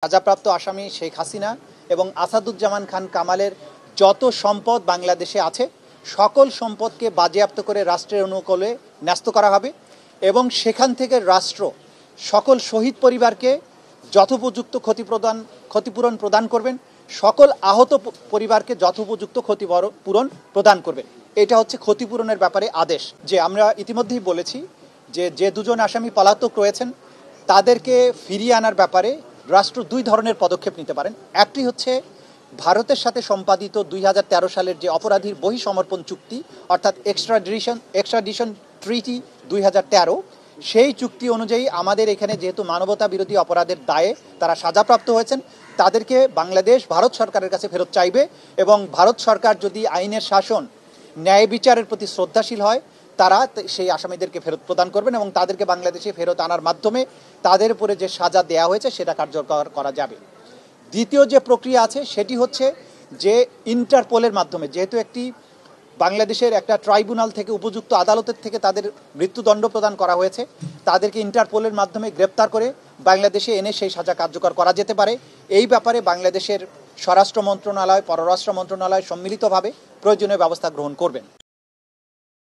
সাজাপ্রাপ্ত আসামি শেখ হাসিনা এবং আসাদুজ্জামান খান কামালের যত সম্পদ বাংলাদেশে আছে সকল সম্পদকে বাজেয়াপ্ত করে রাষ্ট্রের অনুকূলে ন্যস্ত করা হবে এবং সেখান থেকে রাষ্ট্র সকল শহীদ পরিবারকে যথোপযুক্ত ক্ষতিপূরণ প্রদান করবেন, সকল আহত পরিবারকে যথোপযুক্ত ক্ষতিপূরণ প্রদান করবেন। এটা হচ্ছে ক্ষতিপূরণের ব্যাপারে আদেশ। যে আমরা ইতিমধ্যেই বলেছি যে দুজন আসামি পলাতক রয়েছেন তাদেরকে ফিরিয়ে আনার ব্যাপারে রাষ্ট্র দুই ধরনের পদক্ষেপ নিতে পারেন। একটি হচ্ছে ভারতের সাথে সম্পাদিত 2013 সালের যে অপরাধীর বহিঃসমর্পণ চুক্তি অর্থাৎ এক্সট্রাডিশন ট্রিটি 2013, সেই চুক্তি অনুযায়ী আমাদের এখানে যেহেতু মানবতা বিরোধী অপরাধের দায়ে তারা সাজাপ্রাপ্ত হয়েছেন তাদেরকে বাংলাদেশ ভারত সরকারের কাছে ফেরত চাইবে এবং ভারত সরকার যদি আইনের শাসন ন্যায় বিচারের প্রতি শ্রদ্ধাশীল হয় তারা সেই আসামিদেরকে ফেরত প্রদান করবেন এবং তাদেরকে বাংলাদেশে ফেরত আনার মাধ্যমে তাদের উপরে যে সাজা দেওয়া হয়েছে সেটা কার্যকর করা যাবে। দ্বিতীয় যে প্রক্রিয়া আছে সেটি হচ্ছে যে ইন্টারপোলের মাধ্যমে, যেহেতু একটি বাংলাদেশের একটা ট্রাইব্যুনাল থেকে উপযুক্ত আদালতের থেকে তাদের মৃত্যুদণ্ড প্রদান করা হয়েছে, তাদেরকে ইন্টারপোলের মাধ্যমে গ্রেপ্তার করে বাংলাদেশে এনে সেই সাজা কার্যকর করা যেতে পারে। এই ব্যাপারে বাংলাদেশের স্বরাষ্ট্র মন্ত্রণালয়, পররাষ্ট্র মন্ত্রণালয় সম্মিলিতভাবে প্রয়োজনীয় ব্যবস্থা গ্রহণ করবেন।